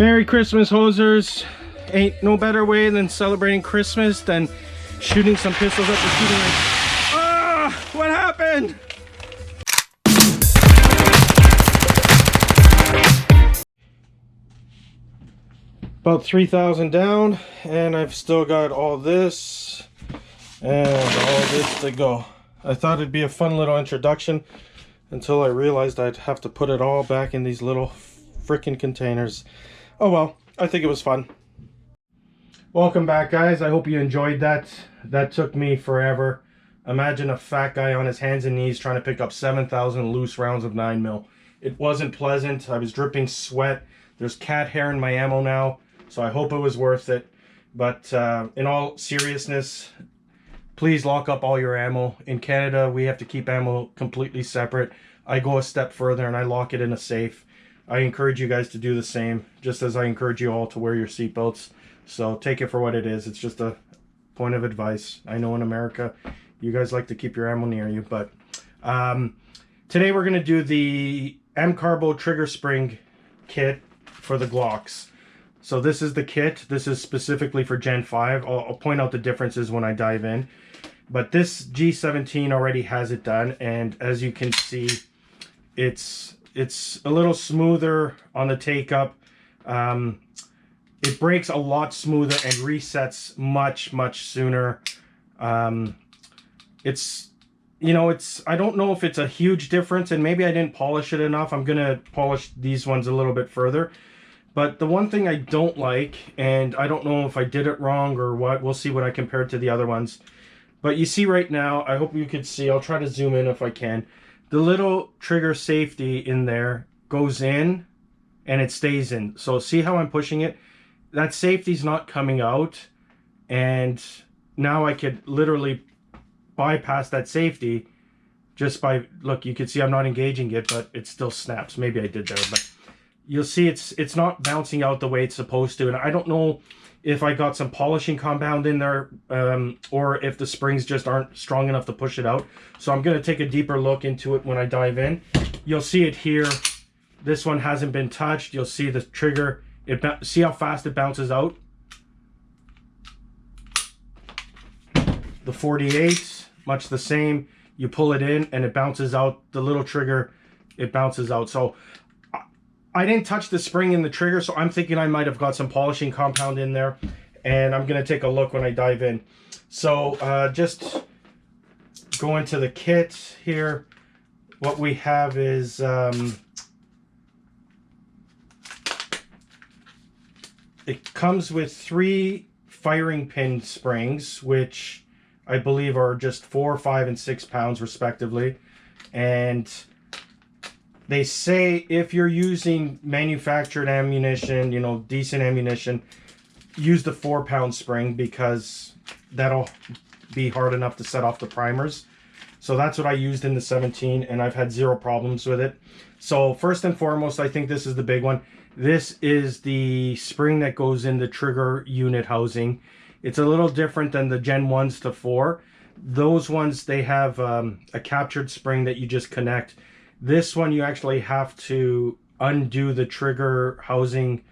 Merry Christmas, hosers. Ain't no better way than celebrating Christmas than shooting some pistols at the shooting range. Ah, what happened? About 3,000 down, and I've still got all this and all this to go. I thought it'd be a fun little introduction until I realized I'd have to put it all back in these little freaking containers. Oh well, I think it was fun. Welcome back, guys. I hope you enjoyed that. That took me forever. Imagine a fat guy on his hands and knees trying to pick up 7,000 loose rounds of 9mm. It wasn't pleasant. I was dripping sweat. There's cat hair in my ammo now, so I hope it was worth it. But in all seriousness, please lock up all your ammo. In Canada, we have to keep ammo completely separate. I go a step further and I lock it in a safe. I encourage you guys to do the same, just as I encourage you all to wear your seatbelts. So take it for what it is. It's just a point of advice. I know in America, you guys like to keep your ammo near you, but today we're going to do the MCarbo trigger spring kit for the Glocks. So this is the kit. This is specifically for Gen 5. I'll point out the differences when I dive in. But this G17 already has it done, and as you can see, it's a little smoother on the take up. It breaks a lot smoother and resets much sooner. It's, you know, I don't know if it's a huge difference, and maybe I didn't polish it enough. I'm gonna polish these ones a little bit further. But the one thing I don't like, and I don't know if I did it wrong or what, we'll see when I compare it to the other ones. But you see right now, I hope you could see, I'll try to zoom in if I can. The little trigger safety in there goes in and it stays in. So see how I'm pushing it? That safety's not coming out. And now I could literally bypass that safety just by, look, you can see I'm not engaging it, but it still snaps. Maybe I did there, but you'll see it's not bouncing out the way it's supposed to. And I don't know if I got some polishing compound in there or if the springs just aren't strong enough to push it out. So I'm going to take a deeper look into it when I dive in. You'll see it here. This one hasn't been touched. You'll see the trigger. See how fast it bounces out? The 48, much the same. You pull it in and it bounces out. The little trigger, it bounces out. So I didn't touch the spring in the trigger, so I'm thinking I might have got some polishing compound in there, and I'm going to take a look when I dive in. So just go into the kit here. What we have is it comes with 3 firing pin springs, which I believe are just 4, 5, and 6 pounds respectively. And they say if you're using manufactured ammunition, you know, decent ammunition, use the 4-pound spring because that'll be hard enough to set off the primers. So that's what I used in the 17, and I've had 0 problems with it. So first and foremost, I think this is the big one. This is the spring that goes in the trigger unit housing. It's a little different than the Gen 1s to 4. Those ones, they have a captured spring that you just connect. This one, you actually have to undo the trigger housing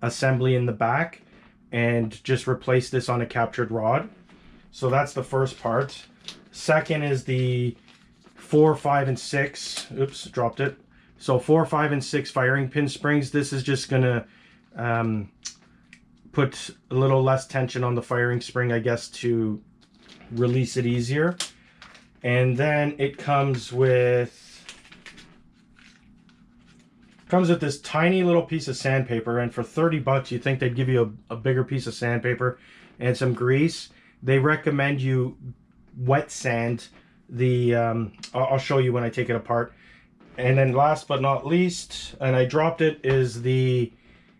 assembly in the back and just replace this on a captured rod. So that's the first part. Second is the 4, 5, and 6. Oops, dropped it. So 4, 5, and 6 firing pin springs. This is just going to put a little less tension on the firing spring, I guess, to release it easier. And then it comes with this tiny little piece of sandpaper, and for 30 bucks you think they'd give you a bigger piece of sandpaper and some grease. They recommend you wet sand the I'll show you when I take it apart. And then last but not least, and I dropped it, is the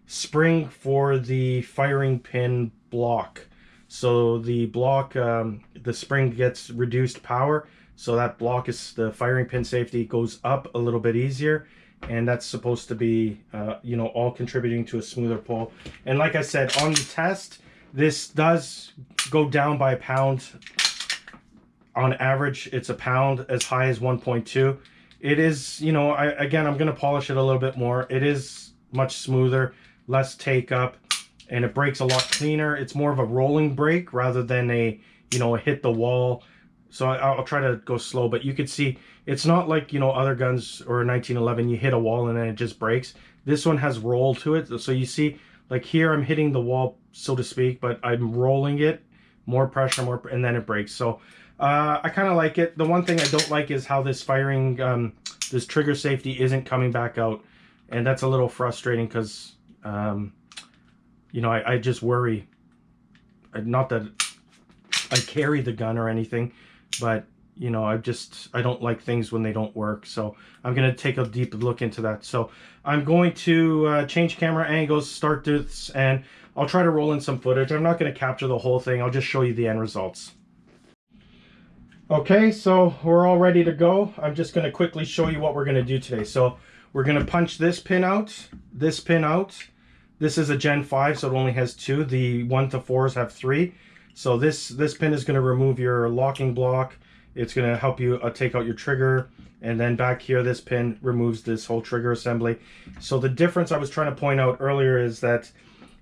spring for the firing pin block. So the block, the spring gets reduced power, so that block is the firing pin safety goes up a little bit easier. And that's supposed to be, you know, all contributing to a smoother pull. And like I said, on the test, this does go down by 1 pound. On average, it's 1 pound, as high as 1.2. It is, you know, again, I'm going to polish it a little bit more. It is much smoother. less take up, and it breaks a lot cleaner. It's more of a rolling break rather than a, you know, a hit the wall. So I'll try to go slow, but you could see it's not like, you know, other guns or a 1911, you hit a wall and then it just breaks. This one has roll to it. So you see, like here, I'm hitting the wall, so to speak, but I'm rolling it, more pressure, and then it breaks. So I kind of like it. The one thing I don't like is how this firing, this trigger safety isn't coming back out. And that's a little frustrating because, you know, I just worry. Not that I carry the gun or anything, but you know, I don't like things when they don't work. So I'm going to take a deep look into that. So I'm going to change camera angles, start this, and I'll try to roll in some footage. I'm not going to capture the whole thing. I'll just show you the end results. Okay, so we're all ready to go. I'm just going to quickly show you what we're going to do today. So we're going to punch this pin out, this pin out. This is a Gen 5, so it only has 2. The 1 to 4s have 3. So this pin is going to remove your locking block. It's going to help you take out your trigger. And then back here, this pin removes this whole trigger assembly. So the difference I was trying to point out earlier is that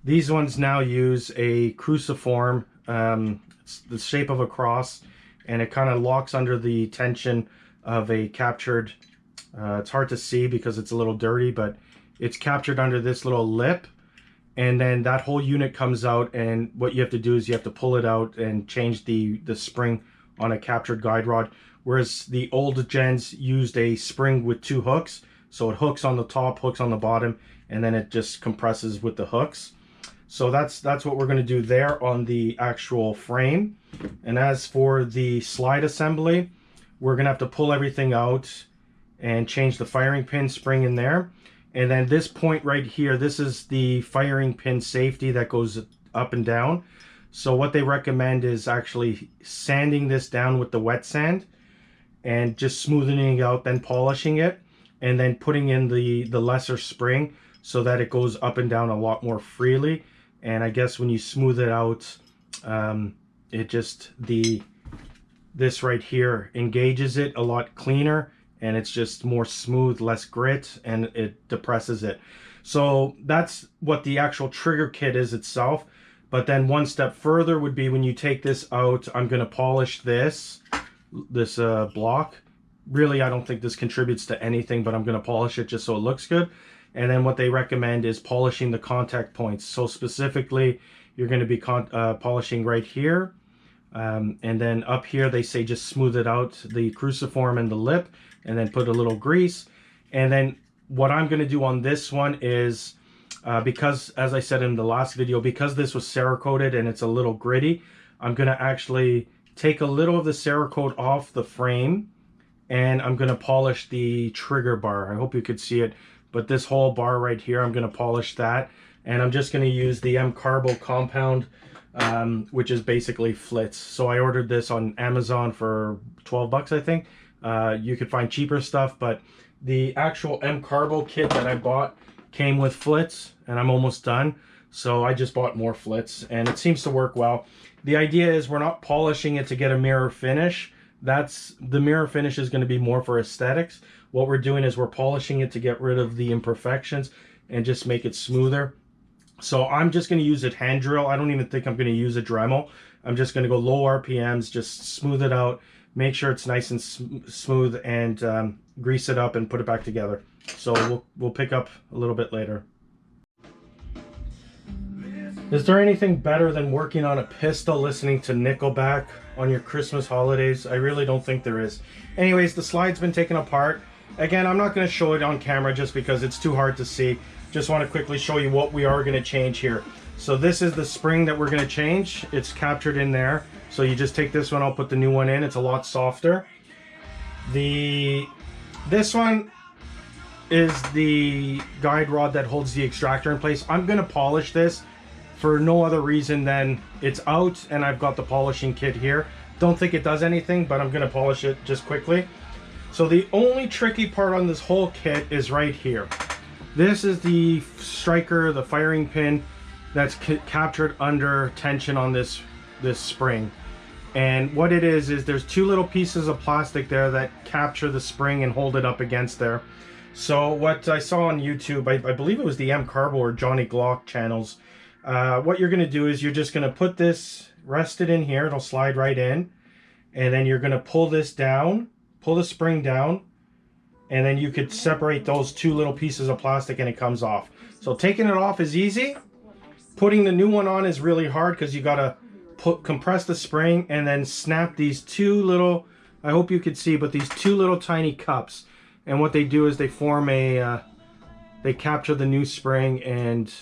these ones now use a cruciform. It's the shape of a cross, and it kind of locks under the tension of a captured, it's hard to see because it's a little dirty, but it's captured under this little lip. And then that whole unit comes out, and what you have to do is you have to pull it out and change the spring on a captured guide rod, whereas the old gens used a spring with 2 hooks. So it hooks on the top, hooks on the bottom, and then it just compresses with the hooks. So that's what we're going to do there on the actual frame. And as for the slide assembly, we're going to have to pull everything out and change the firing pin spring in there. And then this point right here, this is the firing pin safety that goes up and down. So what they recommend is actually sanding this down with the wet sand and just smoothing it out, then polishing it, and then putting in the lesser spring so that it goes up and down a lot more freely. And I guess when you smooth it out, it just, this right here engages it a lot cleaner, and it's just more smooth, less grit, and it depresses it. So that's what the actual trigger kit is itself. But then one step further would be when you take this out, I'm going to polish this block. Really, I don't think this contributes to anything, but I'm going to polish it just so it looks good. And then what they recommend is polishing the contact points. So specifically, you're going to be polishing right here. And then up here, they say just smooth it out, the cruciform and the lip, and then put a little grease. And then what I'm going to do on this one is, because, as I said in the last video, because this was Cerakoted and it's a little gritty, I'm going to actually take a little of the Cerakote off the frame, and I'm going to polish the trigger bar. I hope you could see it, but this whole bar right here, I'm going to polish that. And I'm just going to use the MCarbo compound, which is basically flits. So I ordered this on Amazon for 12 bucks, I think. You could find cheaper stuff, but the actual MCarbo kit that I bought came with flits, and I'm almost done. So I just bought more flits, and it seems to work well. The idea is we're not polishing it to get a mirror finish. The mirror finish is going to be more for aesthetics. What we're doing is we're polishing it to get rid of the imperfections and just make it smoother. So I'm just going to use a hand drill. I don't even think I'm going to use a Dremel. I'm just going to go low RPMs, just smooth it out, make sure it's nice and smooth, and grease it up and put it back together. So we'll pick up a little bit later. Is there anything better than working on a pistol listening to Nickelback on your Christmas holidays? I really don't think there is. Anyways, the slide's been taken apart. Again, I'm not going to show it on camera just because it's too hard to see. Just want to quickly show you what we are going to change here. So this is the spring that we're going to change. It's captured in there. So you just take this one, I'll put the new one in. It's a lot softer. This one is the guide rod that holds the extractor in place. I'm going to polish this for no other reason than it's out and I've got the polishing kit here. Don't think it does anything, but I'm going to polish it just quickly. So the only tricky part on this whole kit is right here. This is the striker, the firing pin that's captured under tension on this spring. And what it is there's 2 little pieces of plastic there that capture the spring and hold it up against there. So what I saw on YouTube, I believe it was the MCarbo or Johnny Glock channels. What you're going to do is you're just going to put this, rest it in here. It'll slide right in. And then you're going to pull this down, pull the spring down. And then you could separate those two little pieces of plastic and it comes off. So taking it off is easy. Putting the new one on is really hard because you got to compress the spring and then snap these two little, I hope you could see, but these two little tiny cups. And what they do is they form a, they capture the new spring and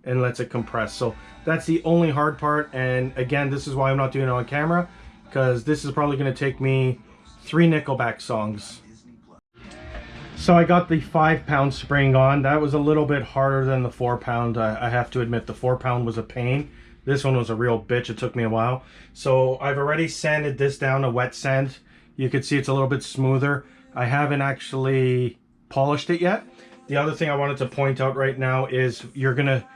lets it compress. So that's the only hard part. And again, this is why I'm not doing it on camera, because this is probably going to take me 3 Nickelback songs. So I got the 5-pound spring on. That was a little bit harder than the 4-pound. I have to admit the 4-pound was a pain. This one was a real bitch. It took me a while. So I've already sanded this down, a wet sand. You can see it's a little bit smoother. I haven't actually polished it yet. The other thing I wanted to point out right now is you're gonna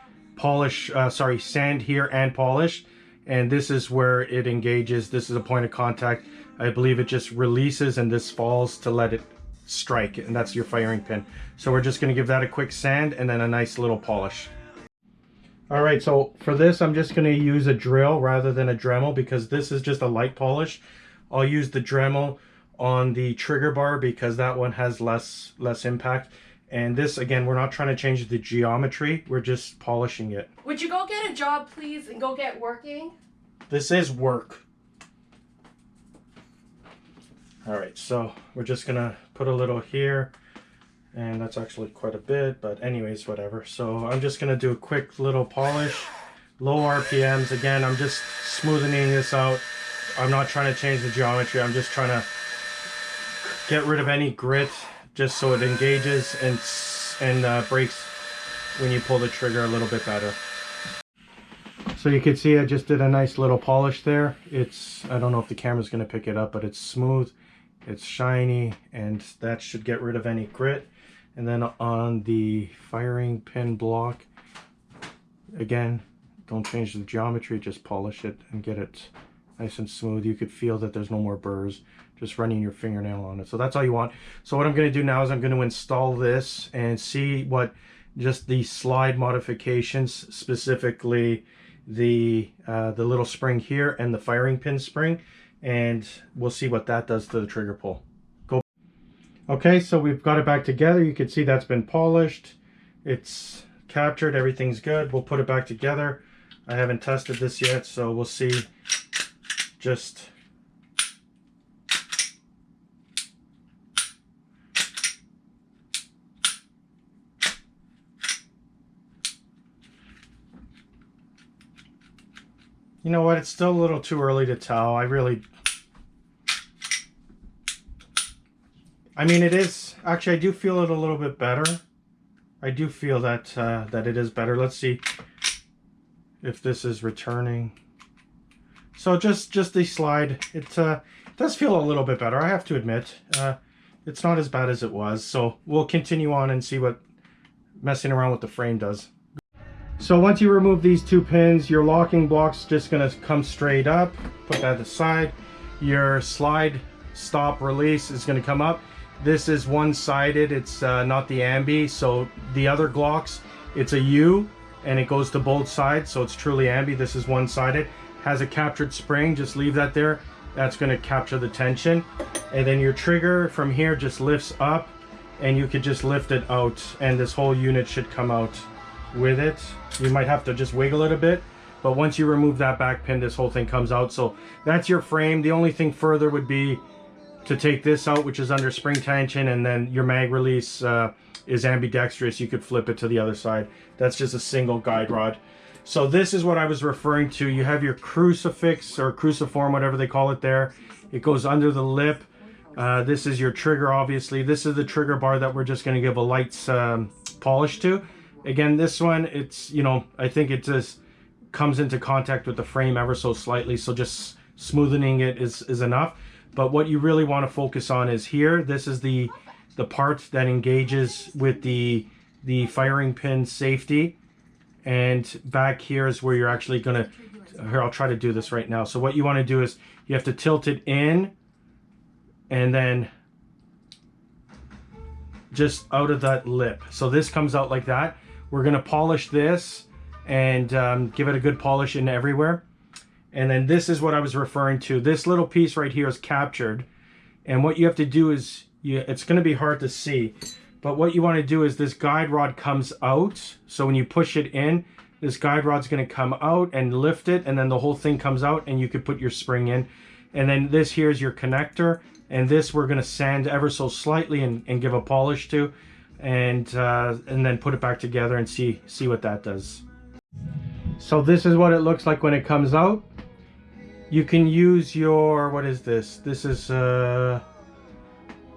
sand here and polish. And this is where it engages. This is a point of contact. I believe it just releases and this falls to let it strike, and that's your firing pin. So we're just going to give that a quick sand and then a nice little polish. All right, so for this I'm just going to use a drill rather than a Dremel because this is just a light polish. I'll use the Dremel on the trigger bar because that one has less impact. And this, again, we're not trying to change the geometry, we're just polishing it. Would you go get a job, please, and go get working? This is work. All right, so we're just gonna put a little here, and that's actually quite a bit, but anyways, whatever. So I'm just gonna do a quick little polish, low RPMs. Again, I'm just smoothing this out. I'm not trying to change the geometry. I'm just trying to get rid of any grit, just so it engages and breaks when you pull the trigger a little bit better. So you can see I just did a nice little polish there. It's, I don't know if the camera's gonna pick it up, but it's smooth. It's shiny, and that should get rid of any grit. And then on the firing pin block, again, don't change the geometry, just polish it and get it nice and smooth. You could feel that there's no more burrs, just running your fingernail on it. So that's all you want. So what I'm going to do now is I'm going to install this and see what just the slide modifications, specifically the little spring here and the firing pin spring, and we'll see what that does to the trigger pull. Go. Okay, so we've got it back together. You can see that's been polished. It's captured. Everything's good. We'll put it back together. I haven't tested this yet, so we'll see. Just you know what? It's still a little too early to tell. I mean, it is. Actually, I do feel it a little bit better. I do feel that that it is better. Let's see if this is returning. So just the slide. It does feel a little bit better, I have to admit. It's not as bad as it was. So we'll continue on and see what messing around with the frame does. So once you remove these two pins, your locking block's just gonna come straight up. Put that aside. Your slide stop release is gonna come up. This is one-sided, it's not the ambi. So the other Glocks, it's a U and it goes to both sides, so it's truly ambi. This is one-sided. Has a captured spring, just leave that there. That's gonna capture the tension. And then your trigger from here just lifts up and you could just lift it out and this whole unit should come out with it. You might have to just wiggle it a bit, but once you remove that back pin, this whole thing comes out. So that's your frame. The only thing further would be to take this out, which is under spring tension, and then your mag release is ambidextrous. You could flip it to the other side. That's just a single guide rod. So this is what I was referring to. You have your crucifix or cruciform, whatever they call it there. It goes under the lip. This is your trigger, obviously. This is the trigger bar that we're just going to give a light polish to. Again, this one, it's, you know, I think it just comes into contact with the frame ever so slightly, so just smoothing it is enough. But what you really want to focus on is here. This is the part that engages with the firing pin safety, and back here is where you're actually gonna, here, I'll try to do this right now. So what you want to do is you have to tilt it in, and then just out of that lip. So this comes out like that. We're gonna polish this and give it a good polish in everywhere. And then this is what I was referring to. This little piece right here is captured. And what you have to do is, it's gonna be hard to see, but what you wanna do is this guide rod comes out. So when you push it in, this guide rod's gonna come out and lift it, and then the whole thing comes out and you could put your spring in. And then this here is your connector, and this we're gonna sand ever so slightly and give a polish to, and then put it back together and see what that does. So this is what it looks like when it comes out. You can use your, what is this? This is a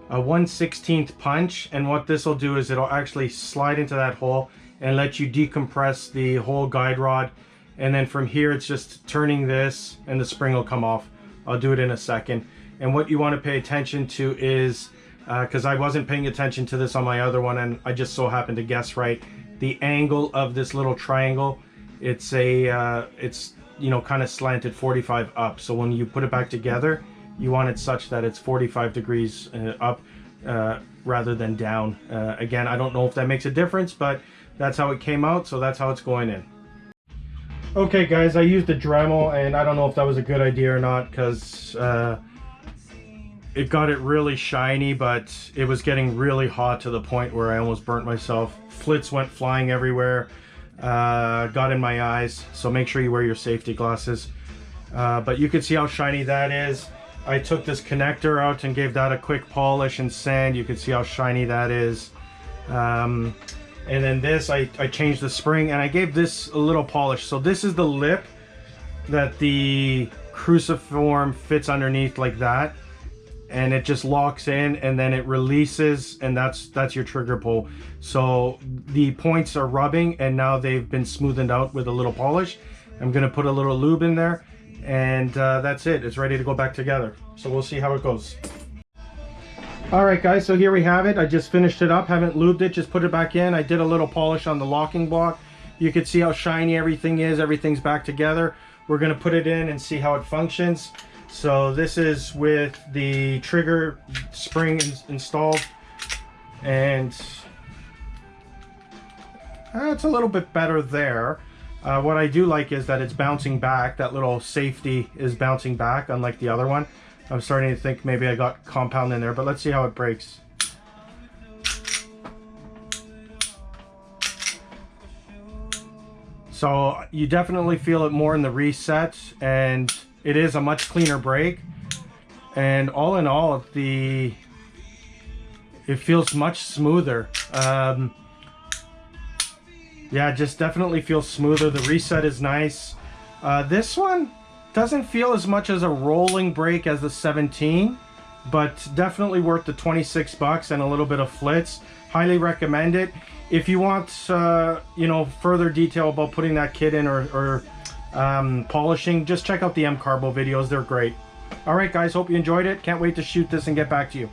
1/16 punch, and what this will do is it'll actually slide into that hole and let you decompress the whole guide rod. And then from here it's just turning this and the spring will come off. I'll do it in a second. And what you want to pay attention to is, because I wasn't paying attention to this on my other one and I just so happened to guess right, the angle of this little triangle, it's you know, kind of slanted 45 up. So when you put it back together, you want it such that it's 45 degrees up rather than down. Again, I don't know if that makes a difference, but that's how it came out, so that's how it's going in. Okay guys, I used a Dremel, and I don't know if that was a good idea or not, because it got it really shiny, but it was getting really hot to the point where I almost burnt myself. Flits went flying everywhere, got in my eyes, so make sure you wear your safety glasses. But you can see how shiny that is. I took this connector out and gave that a quick polish and sand. You can see how shiny that is. And then this, I changed the spring and I gave this a little polish. So this is the lip that the cruciform fits underneath like that. And it just locks in and then it releases, and that's your trigger pull. So the points are rubbing and now they've been smoothened out with a little polish. I'm gonna put a little lube in there, and that's it. It's ready to go back together. So we'll see how it goes. Alright guys, so here we have it. I just finished it up, haven't lubed it, just put it back in. I did a little polish on the locking block. You can see how shiny everything is. Everything's back together. We're going to put it in and see how it functions. So this is with the trigger spring installed, and it's a little bit better there. What I do like is that it's bouncing back. That little safety is bouncing back, unlike the other one. I'm starting to think maybe I got compound in there, but let's see how it breaks. So you definitely feel it more in the reset, and it is a much cleaner break. And all in all, it feels much smoother. Yeah, just definitely feels smoother. The reset is nice. This one doesn't feel as much as a rolling brake as the 17, but definitely worth the 26 bucks and a little bit of flits. Highly recommend it. If you want, you know, further detail about putting that kit in or polishing, just check out the MCarbo videos. They're great. All right, guys, hope you enjoyed it. Can't wait to shoot this and get back to you.